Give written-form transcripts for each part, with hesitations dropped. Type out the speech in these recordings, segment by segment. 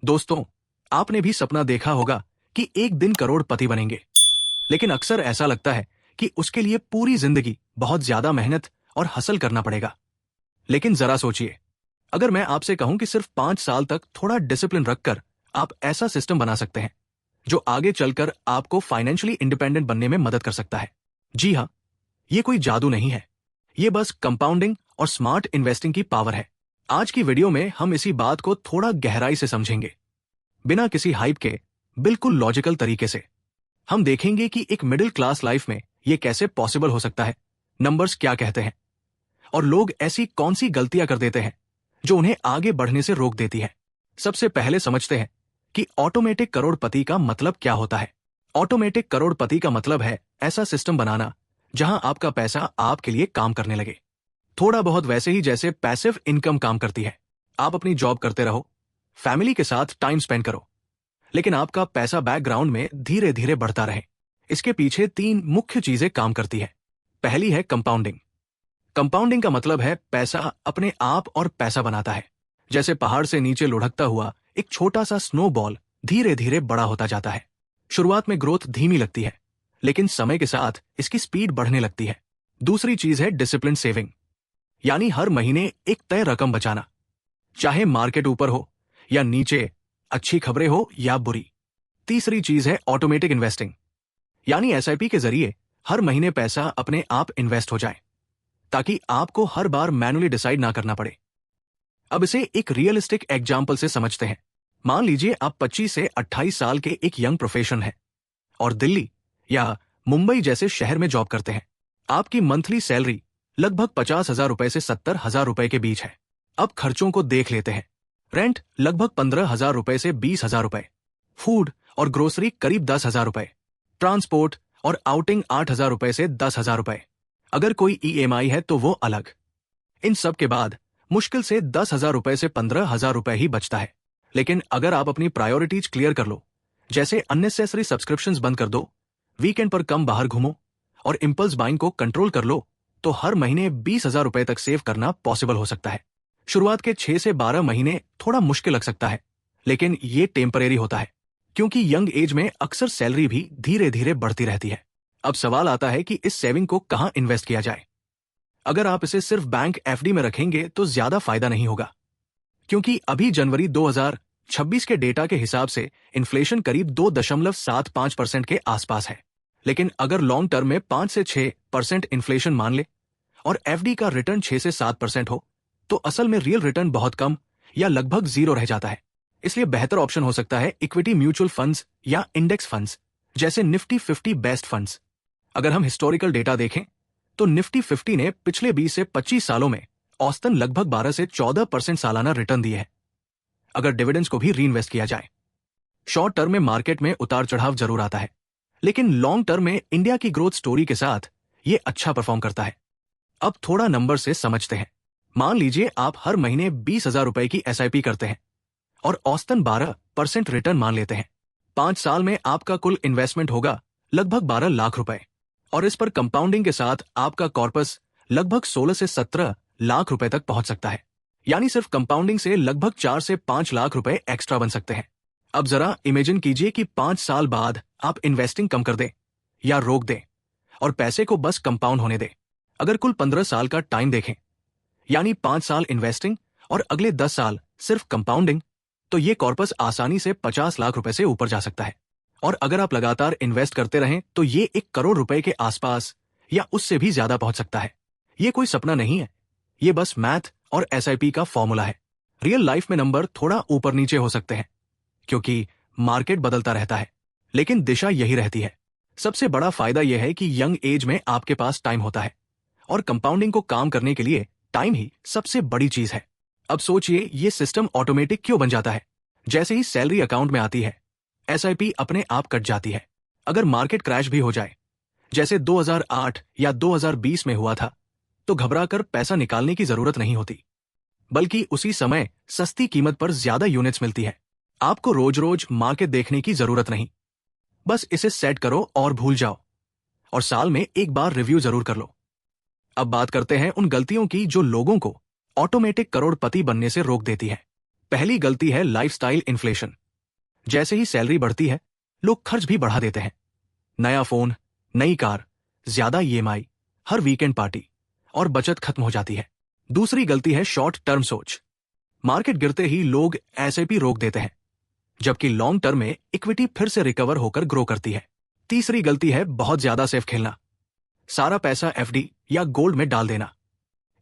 दोस्तों, आपने भी सपना देखा होगा कि एक दिन करोड़पति बनेंगे, लेकिन अक्सर ऐसा लगता है कि उसके लिए पूरी जिंदगी बहुत ज्यादा मेहनत और हसल करना पड़ेगा। लेकिन जरा सोचिए, अगर मैं आपसे कहूं कि सिर्फ 5 साल तक थोड़ा डिसिप्लिन रखकर आप ऐसा सिस्टम बना सकते हैं जो आगे चलकर आपको फाइनेंशियली इंडिपेंडेंट बनने में मदद कर सकता है। जी हाँ, ये कोई जादू नहीं है, ये बस कंपाउंडिंग और स्मार्ट इन्वेस्टिंग की पावर है। आज की वीडियो में हम इसी बात को थोड़ा गहराई से समझेंगे, बिना किसी हाइप के, बिल्कुल लॉजिकल तरीके से। हम देखेंगे कि एक मिडिल क्लास लाइफ में ये कैसे पॉसिबल हो सकता है, नंबर्स क्या कहते हैं, और लोग ऐसी कौन सी गलतियां कर देते हैं जो उन्हें आगे बढ़ने से रोक देती है। सबसे पहले समझते हैं कि ऑटोमेटिक करोड़पति का मतलब क्या होता है। ऑटोमेटिक करोड़पति का मतलब है ऐसा सिस्टम बनाना जहां आपका पैसा आपके लिए काम करने लगे, थोड़ा बहुत वैसे ही जैसे पैसिव इनकम काम करती है। आप अपनी जॉब करते रहो, फैमिली के साथ टाइम स्पेंड करो, लेकिन आपका पैसा बैकग्राउंड में धीरे धीरे बढ़ता रहे। इसके पीछे 3 मुख्य चीजें काम करती है। पहली है कंपाउंडिंग। कंपाउंडिंग का मतलब है पैसा अपने आप और पैसा बनाता है, जैसे पहाड़ से नीचे लुढ़कता हुआ एक छोटा सा स्नोबॉल धीरे धीरे बड़ा होता जाता है। शुरुआत में ग्रोथ धीमी लगती है, लेकिन समय के साथ इसकी स्पीड बढ़ने लगती है। दूसरी चीज है डिसिप्लिन सेविंग, यानी हर महीने एक तय रकम बचाना, चाहे मार्केट ऊपर हो या नीचे, अच्छी खबरें हो या बुरी। तीसरी चीज है ऑटोमेटिक इन्वेस्टिंग, यानी एसआईपी के जरिए हर महीने पैसा अपने आप इन्वेस्ट हो जाए, ताकि आपको हर बार मैनुअली डिसाइड ना करना पड़े। अब इसे एक रियलिस्टिक एग्जाम्पल से समझते हैं। मान लीजिए आप 25 से 28 साल के एक यंग प्रोफेशनल हैं और दिल्ली या मुंबई जैसे शहर में जॉब करते हैं। आपकी मंथली सैलरी लगभग 50,000 रुपए से 70,000 रुपए के बीच है। अब खर्चों को देख लेते हैं। रेंट लगभग 15,000 रुपए से 20,000 रुपए, फूड और ग्रोसरी करीब 10,000 रुपए, ट्रांसपोर्ट और आउटिंग 8,000 रुपए से 10,000 रुपए। अगर कोई ईएमआई है तो वो अलग। इन सब के बाद मुश्किल से 10,000 रुपए से 15,000 रुपए ही बचता है। लेकिन अगर आप अपनी प्रायोरिटीज क्लियर कर लो, जैसे अननेसेसरी सब्सक्रिप्शंस बंद कर दो, वीकेंड पर कम बाहर घूमो और इंपल्स बाइंग को कंट्रोल कर लो, तो हर महीने 20,000 रुपए तक सेव करना पॉसिबल हो सकता है। शुरुआत के 6 से 12 महीने थोड़ा मुश्किल लग सकता है, लेकिन ये टेम्परेरी होता है, क्योंकि यंग एज में अक्सर सैलरी भी धीरे धीरे बढ़ती रहती है। अब सवाल आता है कि इस सेविंग को कहां इन्वेस्ट किया जाए। अगर आप इसे सिर्फ बैंक एफडी में रखेंगे तो ज्यादा फायदा नहीं होगा, क्योंकि अभी जनवरी 2026 के डेटा के हिसाब से इन्फ्लेशन करीब 2.75% के आसपास है। लेकिन अगर लॉन्ग टर्म में 5 से 6% इन्फ्लेशन मान ले और एफडी का रिटर्न 6 से 7% हो, तो असल में रियल रिटर्न बहुत कम या लगभग जीरो रह जाता है। इसलिए बेहतर ऑप्शन हो सकता है इक्विटी म्यूचुअल फंड्स या इंडेक्स फंड्स, जैसे निफ्टी 50 बेस्ट फंड्स। अगर हम हिस्टोरिकल डेटा देखें तो निफ्टी 50 ने पिछले 20 से 25 सालों में औसतन लगभग 12 से 14% सालाना रिटर्न दिए हैं, अगर डिविडेंड्स को भी रीइन्वेस्ट किया जाए। शॉर्ट टर्म में मार्केट में उतार चढ़ाव जरूर आता है, लेकिन लॉन्ग टर्म में इंडिया की ग्रोथ स्टोरी के साथ ये अच्छा परफॉर्म करता है। अब थोड़ा नंबर से समझते हैं। मान लीजिए आप हर महीने 20,000 रुपए की एसआईपी करते हैं और औसतन 12% रिटर्न मान लेते हैं। 5 साल में आपका कुल इन्वेस्टमेंट होगा लगभग 12 लाख रुपए, और इस पर कंपाउंडिंग के साथ आपका कॉर्पस लगभग 16 से 17 लाख रुपए तक पहुंच सकता है। यानी सिर्फ कंपाउंडिंग से लगभग 4 से 5 लाख रुपए एक्स्ट्रा बन सकते हैं। अब जरा इमेजिन कीजिए कि 5 साल बाद आप इन्वेस्टिंग कम कर दें या रोक दें और पैसे को बस कंपाउंड होने दें। अगर कुल 15 साल का टाइम देखें, यानी 5 साल इन्वेस्टिंग और अगले 10 साल सिर्फ कंपाउंडिंग, तो ये कॉर्पस आसानी से 50 लाख रुपए से ऊपर जा सकता है। और अगर आप लगातार इन्वेस्ट करते रहें तो ये 1 करोड़ रुपए के आसपास या उससे भी ज्यादा पहुंच सकता है। ये कोई सपना नहीं है, ये बस मैथ और एसआईपी का फॉर्मूला है। रियल लाइफ में नंबर थोड़ा ऊपर नीचे हो सकते हैं, क्योंकि मार्केट बदलता रहता है, लेकिन दिशा यही रहती है। सबसे बड़ा फायदा यह है कि यंग एज में आपके पास टाइम होता है, और कंपाउंडिंग को काम करने के लिए टाइम ही सबसे बड़ी चीज है। अब सोचिए, ये सिस्टम ऑटोमेटिक क्यों बन जाता है। जैसे ही सैलरी अकाउंट में आती है, एसआईपी अपने आप कट जाती है। अगर मार्केट क्रैश भी हो जाए, जैसे 2008 या 2020 में हुआ था, तो घबराकर पैसा निकालने की जरूरत नहीं होती, बल्कि उसी समय सस्ती कीमत पर ज्यादा यूनिट्स मिलती है। आपको रोज रोज मार्केट देखने की जरूरत नहीं, बस इसे सेट करो और भूल जाओ, और साल में एक बार रिव्यू जरूर कर लो। अब बात करते हैं उन गलतियों की जो लोगों को ऑटोमेटिक करोड़पति बनने से रोक देती है। पहली गलती है लाइफस्टाइल इन्फ्लेशन। जैसे ही सैलरी बढ़ती है, लोग खर्च भी बढ़ा देते हैं। नया फोन, नई कार, ज्यादा ईएमआई, हर वीकेंड पार्टी, और बचत खत्म हो जाती है। दूसरी गलती है शॉर्ट टर्म सोच। मार्केट गिरते ही लोग एसआईपी रोक देते हैं, जबकि लॉन्ग टर्म में इक्विटी फिर से रिकवर होकर ग्रो करती है। तीसरी गलती है बहुत ज्यादा सेफ खेलना। सारा पैसा एफडी या गोल्ड में डाल देना।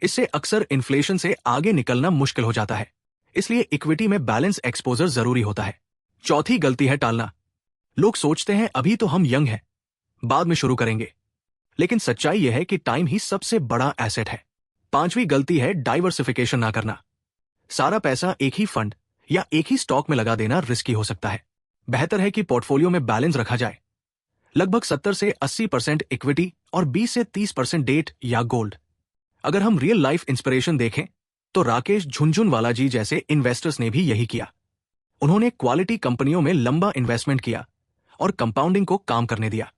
इससे अक्सर इन्फ्लेशन से आगे निकलना मुश्किल हो जाता है, इसलिए इक्विटी में बैलेंस एक्सपोजर जरूरी होता है। चौथी गलती है टालना। लोग सोचते हैं अभी तो हम यंग हैं, बाद में शुरू करेंगे, लेकिन सच्चाई यह है कि टाइम ही सबसे बड़ा एसेट है। पांचवी गलती है डाइवर्सिफिकेशन ना करना। सारा पैसा एक ही फंड या एक ही स्टॉक में लगा देना रिस्की हो सकता है। बेहतर है कि पोर्टफोलियो में बैलेंस रखा जाए, लगभग 70 से 80% इक्विटी और 20 से 30% डेट या गोल्ड। अगर हम रियल लाइफ इंस्पिरेशन देखें तो राकेश झुनझुनवाला जी जैसे इन्वेस्टर्स ने भी यही किया। उन्होंने क्वालिटी कंपनियों में लंबा इन्वेस्टमेंट किया और कंपाउंडिंग को काम करने दिया।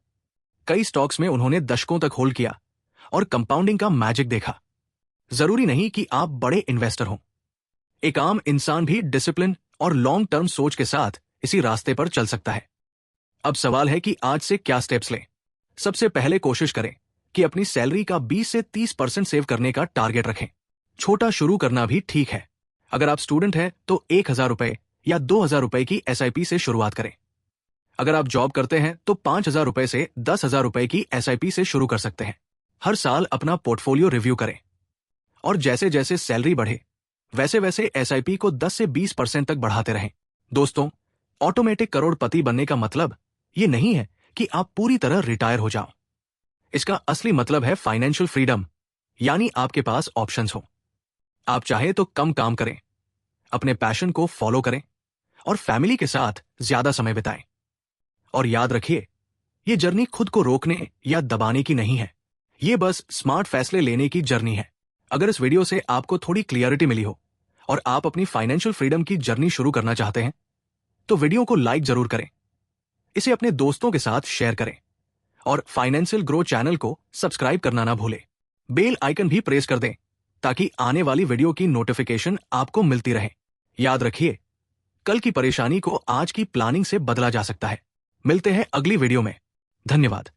कई स्टॉक्स में उन्होंने दशकों तक होल्ड किया और कंपाउंडिंग का मैजिक देखा। जरूरी नहीं कि आप बड़े इन्वेस्टर हों, एक आम इंसान भी डिसिप्लिन और लॉन्ग टर्म सोच के साथ इसी रास्ते पर चल सकता है। अब सवाल है कि आज से क्या स्टेप्स लें। सबसे पहले कोशिश करें कि अपनी सैलरी का 20 से 30% सेव करने का टारगेट रखें। छोटा शुरू करना भी ठीक है। अगर आप स्टूडेंट हैं तो 1,000 रुपए या 2,000 रुपए की एसआईपी से शुरुआत करें। अगर आप जॉब करते हैं तो 5,000 रुपए से 10,000 रुपए की एसआईपी से शुरू कर सकते हैं। हर साल अपना पोर्टफोलियो रिव्यू करें और जैसे जैसे सैलरी बढ़े वैसे वैसे एसआईपी को 10 से 20% तक बढ़ाते रहें। दोस्तों, ऑटोमेटिक करोड़पति बनने का मतलब ये नहीं है कि आप पूरी तरह रिटायर हो जाओ। इसका असली मतलब है फाइनेंशियल फ्रीडम, यानी आपके पास ऑप्शंस हो। आप चाहे तो कम काम करें, अपने पैशन को फॉलो करें और फैमिली के साथ ज्यादा समय बिताएं। और याद रखिए, ये जर्नी खुद को रोकने या दबाने की नहीं है, ये बस स्मार्ट फैसले लेने की जर्नी है। अगर इस वीडियो से आपको थोड़ी क्लियरिटी मिली हो और आप अपनी फाइनेंशियल फ्रीडम की जर्नी शुरू करना चाहते हैं तो वीडियो को लाइक जरूर करें, इसे अपने दोस्तों के साथ शेयर करें और फाइनेंशियल ग्रो चैनल को सब्सक्राइब करना ना भूलें। बेल आइकन भी प्रेस कर दें ताकि आने वाली वीडियो की नोटिफिकेशन आपको मिलती रहे। याद रखिए, कल की परेशानी को आज की प्लानिंग से बदला जा सकता है। मिलते हैं अगली वीडियो में। धन्यवाद।